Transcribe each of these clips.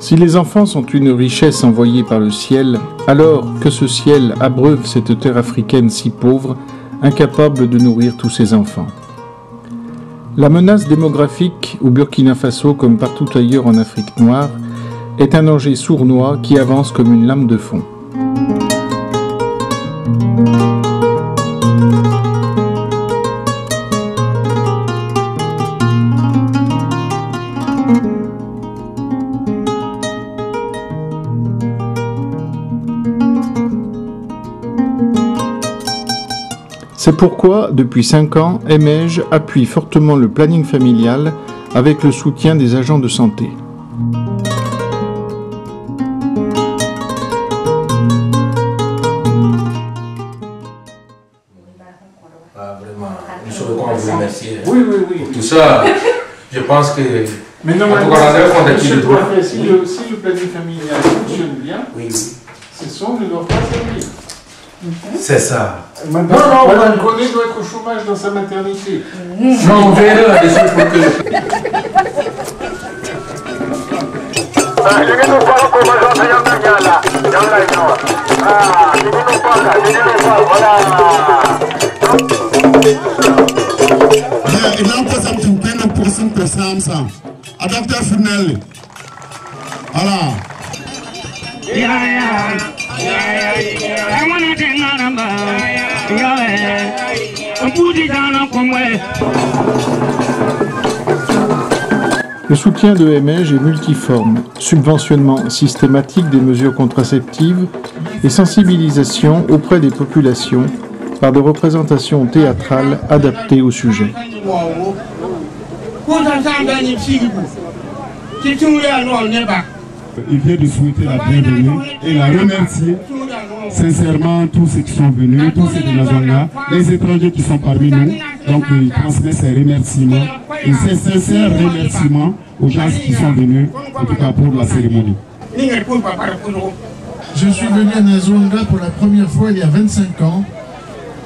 Si les enfants sont une richesse envoyée par le ciel, alors que ce ciel abreuve cette terre africaine si pauvre, incapable de nourrir tous ses enfants. La menace démographique au Burkina Faso, comme partout ailleurs en Afrique noire, est un danger sournois qui avance comme une lame de fond. C'est pourquoi, depuis 5 ans, EMEJ appuie fortement le planning familial avec le soutien des agents de santé. Vraiment, nous souhaitons vous remercier Oui. pour tout ça. Je pense que... Mais normalement, si le planning familial fonctionne bien, ces sons ne doivent pas servir. C'est ça. Madame Koné doit être au chômage dans sa maternité. Non, on verra là-dessus pour que... Le soutien de EMEJ est multiforme, subventionnement systématique des mesures contraceptives et sensibilisation auprès des populations par des représentations théâtrales adaptées au sujet. Il vient de souhaiter la bienvenue et la remercier sincèrement tous ceux qui sont venus, tous ceux de la zone là, les étrangers qui sont parmi nous. Donc il transmet ses remerciements et ses sincères remerciements aux gens qui sont venus, en tout cas pour la cérémonie. Je suis venu à Nazonga pour la première fois il y a 25 ans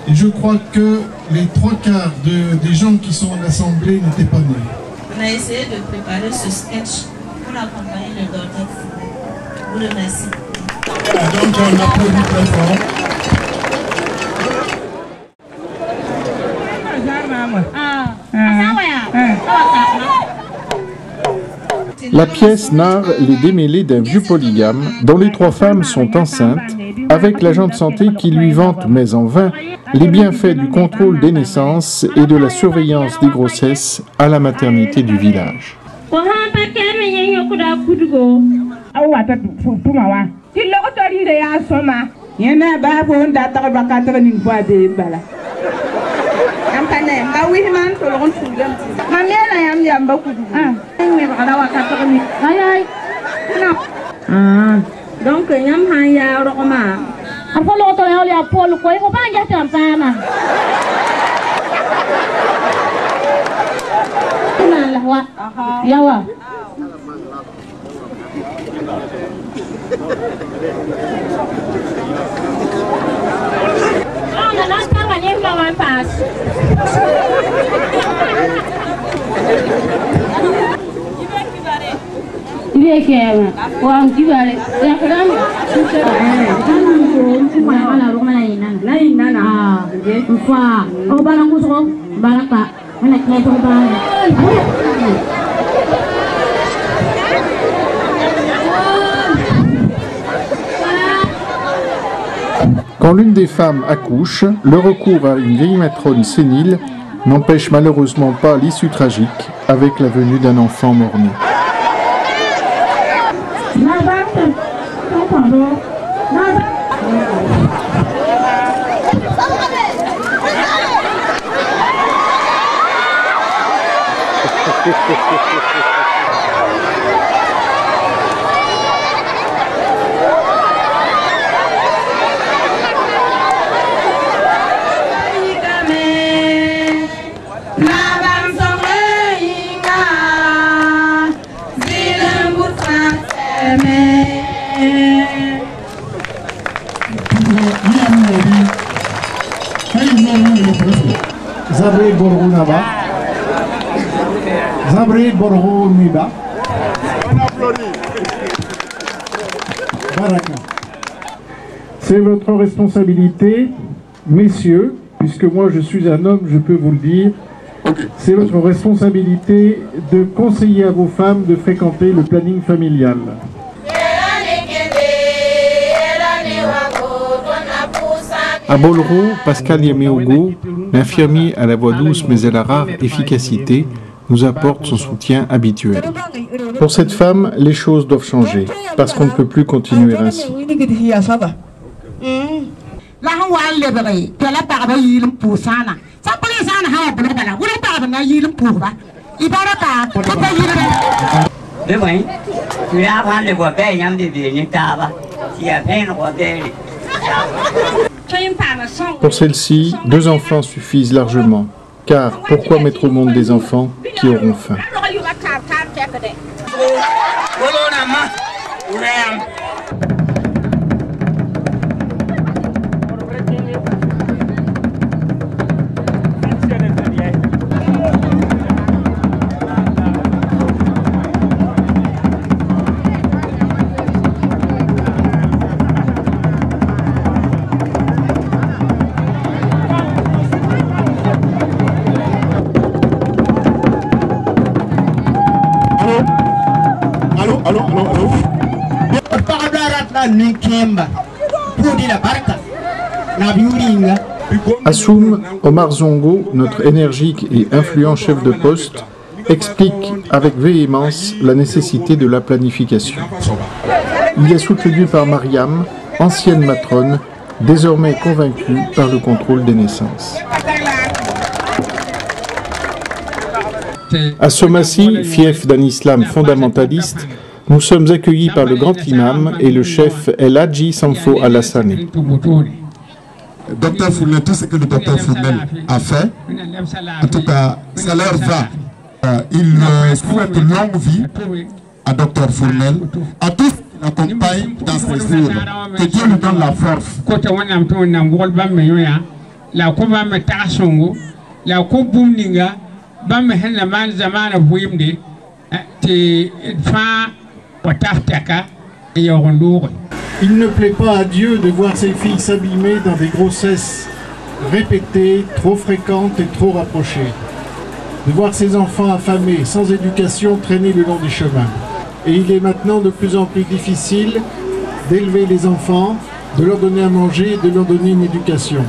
et je crois que les 3/4 des gens qui sont à l'Assemblée n'étaient pas nés. On a essayé de préparer ce sketch pour accompagner le docteur. Je vous remercie. Donc on applaudit très fort. La pièce narre les démêlés d'un vieux polygame dont les 3 femmes sont enceintes, avec l'agent de santé qui lui vante, mais en vain, les bienfaits du contrôle des naissances et de la surveillance des grossesses à la maternité du village. Donc, Quand l'une des femmes accouche, le recours à une vieille matrone sénile n'empêche malheureusement pas l'issue tragique avec la venue d'un enfant mort-né. Zabri Borgo Naba, Zabri Borgo Niba. On applaudit. Baraka. C'est votre responsabilité, messieurs, puisque moi je suis un homme, je peux vous le dire, c'est votre responsabilité de conseiller à vos femmes de fréquenter le planning familial. À Bollereau, Pascal Yaméogo, l'infirmier à la voix douce mais à la rare efficacité, nous apporte son soutien habituel. Pour cette femme, les choses doivent changer, parce qu'on ne peut plus continuer ainsi. Pour celle-ci, 2 enfants suffisent largement, car pourquoi mettre au monde des enfants qui auront faim? Assoum Omar Zongo, notre énergique et influent chef de poste, explique avec véhémence la nécessité de la planification. Il est soutenu par Mariam, ancienne matrone, désormais convaincue par le contrôle des naissances. À Somassi, fief d'un islam fondamentaliste, nous sommes accueillis par le grand imam et le chef El Hadji Sanfo Alassane. Docteur Fournel, tout ce que le docteur Fournel a fait, en tout cas, ça leur va. Il souhaite longue vie à docteur Fournel, à tous qui l'accompagnent dans ses jours. Que Dieu lui donne la force. Il ne plaît pas à Dieu de voir ses filles s'abîmer dans des grossesses répétées, trop fréquentes et trop rapprochées. De voir ses enfants affamés, sans éducation, traîner le long des chemins. Et il est maintenant de plus en plus difficile d'élever les enfants, de leur donner à manger et de leur donner une éducation.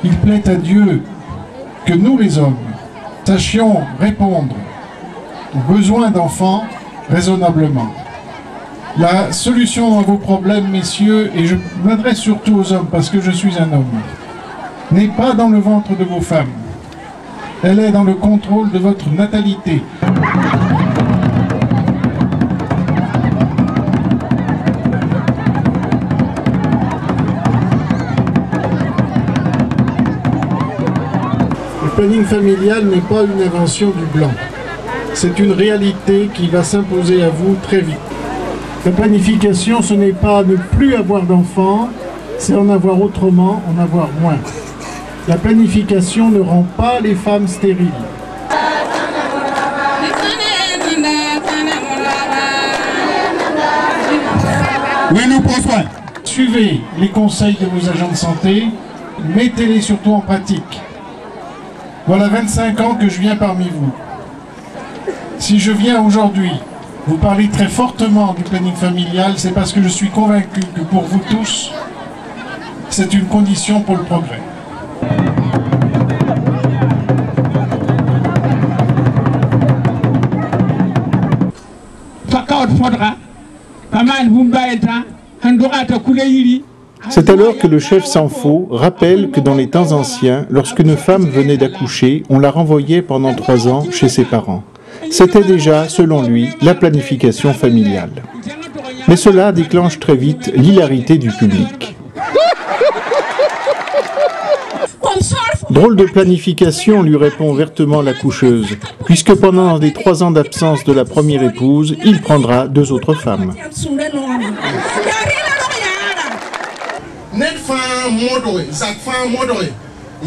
Il plaît à Dieu que nous les hommes sachions répondre aux besoins d'enfants raisonnablement. La solution à vos problèmes, messieurs, et je m'adresse surtout aux hommes parce que je suis un homme, n'est pas dans le ventre de vos femmes. Elle est dans le contrôle de votre natalité. Le planning familial n'est pas une invention du blanc. C'est une réalité qui va s'imposer à vous très vite. La planification, ce n'est pas ne plus avoir d'enfants, c'est en avoir autrement, en avoir moins. La planification ne rend pas les femmes stériles. Oui, nous prenons. Suivez les conseils de vos agents de santé, mettez-les surtout en pratique. Voilà 25 ans que je viens parmi vous. Si je viens aujourd'hui vous parler très fortement du planning familial, c'est parce que je suis convaincu que pour vous tous, c'est une condition pour le progrès. C'est alors que le chef Sanfo rappelle que dans les temps anciens, lorsqu'une femme venait d'accoucher, on la renvoyait pendant 3 ans chez ses parents. C'était déjà, selon lui, la planification familiale. Mais cela déclenche très vite l'hilarité du public. Drôle de planification, lui répond vertement l'accoucheuse, puisque pendant les 3 ans d'absence de la première épouse, il prendra 2 autres femmes. net fa modoy zak fa modoy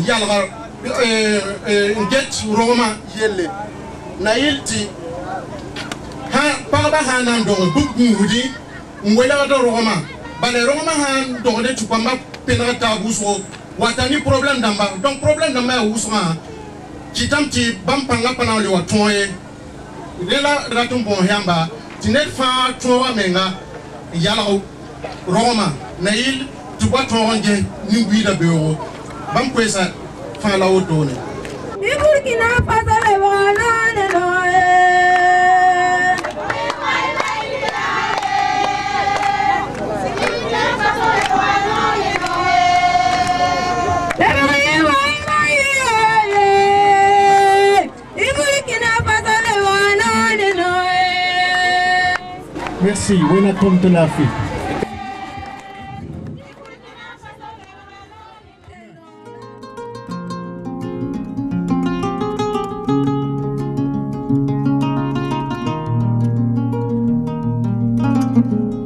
yalga get roma yelle na yilti ha pagba hanan do bugudi ngwela do roma bale roma han do de chupamba penata buso watani problème damba donc problème damba ya usma kitamti bampanga pana le watoye lela ratum bon yamba tinet fa towa menga yala roma na yil tuba tonje ni wida bewo bam kwesa fa la wotone ni burkina faso le wala ne noe Merci, welcome to l'Afrique. Thank you.